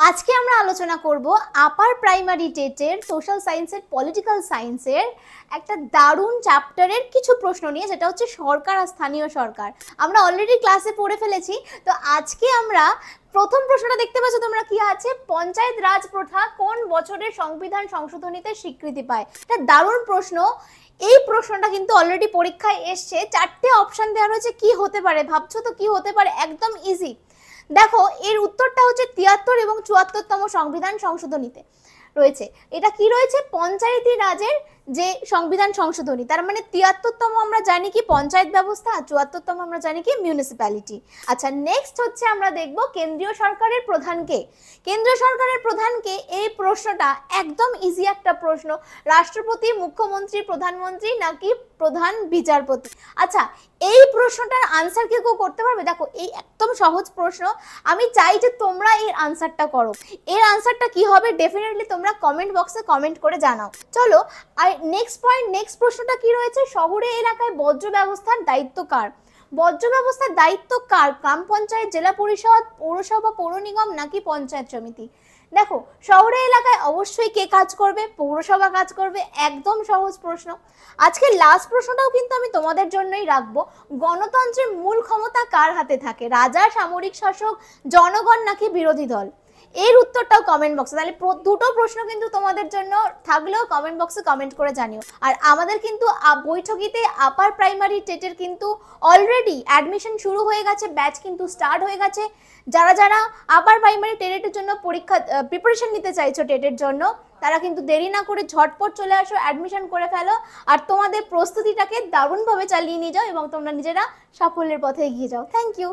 আজকে আমরা আলোচনা করব আপার প্রাইমারি টেটের সোশ্যাল সায়েন্সের পলিটিক্যাল সায়েন্সের একটা দারুণ চ্যাপ্টারের কিছু প্রশ্ন নিয়ে, যেটা হচ্ছে সরকার আর স্থানীয় সরকার। আমরা অলরেডি ক্লাসে পড়ে ফেলেছি, তো আজকে আমরা প্রথম প্রশ্নটা দেখতে পাচ্ছ তোমরা, কি আছে, পঞ্চায়েত রাজ প্রথা কোন বছরের সংবিধান সংশোধনীতে স্বীকৃতি পায়। এটা দারুণ প্রশ্ন। এই প্রশ্নটা কিন্তু অলরেডি পরীক্ষায় এসছে, চারটে অপশন দেওয়া রয়েছে। কি হতে পারে ভাবছো তো? কি হতে পারে? একদম ইজি। দেখো, এর উত্তরটা হচ্ছে 73 এবং 74তম সংবিধান সংশোধনীতে রয়েছে। এটা কি রয়েছে? পঞ্চায়েতি রাজের যে সংবিধান সংশোধনী, তার মানে 73তম আমরা জানি কি পঞ্চায়েত ব্যবস্থা, আর 74তম আমরা জানি কি মিউনিসিপ্যালিটি। আচ্ছা, নেক্সট হচ্ছে আমরা দেখব কেন্দ্রীয় সরকারের প্রধানকে। কেন্দ্রীয় সরকারের প্রধানকে, এই প্রশ্নটা একদম ইজি একটা প্রশ্ন। রাষ্ট্রপতি, মুখ্যমন্ত্রী, প্রধানমন্ত্রী নাকি প্রধান বিচারপতি? আচ্ছা, এই প্রশ্নটার আনসার কেউ করতে পারবে? দেখো, এই একদম সহজ প্রশ্ন। আমি চাই যে তোমরা এর আনসারটা করো। এর আনসারটা কি হবে ডেফিনেটলি তোমরা কমেন্ট বক্সে কমেন্ট করে জানাও। চলো, আর নেক্সট পয়েন্ট, নেক্সট প্রশ্নটা কি রয়েছে? শহরে এলাকায় বর্জ্য ব্যবস্থার দায়িত্ব কার? বর্জ্য ব্যবস্থার দায়িত্ব কার? গ্রাম পঞ্চায়েত, জেলা পরিষদ, পৌরসভা, পৌর নিগম নাকি পঞ্চায়েত সমিতি? দেখো, শহরে এলাকায় অবশ্যই কে কাজ করবে? পৌরসভা কাজ করবে। একদম সহজ প্রশ্ন। আজকে লাস্ট প্রশ্নটাও কিন্তু আমি তোমাদের জন্যই রাখবো। গণতন্ত্রের মূল ক্ষমতা কার হাতে থাকে? রাজা, সামরিক শাসক, জনগণ নাকি বিরোধী দল? এর উত্তরটাও কমেন্ট বক্সে। তাহলে দুটো প্রশ্ন কিন্তু তোমাদের জন্য থাকলেও কমেন্ট বক্সে কমেন্ট করে জানিও। আর আমাদের কিন্তু বৈঠকিতে আপার প্রাইমারি টেটের কিন্তু অলরেডি অ্যাডমিশন শুরু হয়ে গেছে, ব্যাচ কিন্তু স্টার্ট হয়ে গেছে। যারা যারা আপার প্রাইমারি টেটের জন্য পরীক্ষা প্রিপারেশন নিতে চাইছো টেটের জন্য, তারা কিন্তু দেরি না করে ঝটপট চলে আসো, অ্যাডমিশন করে ফেলো, আর তোমাদের প্রস্তুতিটাকে দারুণভাবে চালিয়ে নিয়ে যাও এবং তোমরা নিজেরা সাফল্যের পথে এগিয়ে যাও। Thank you.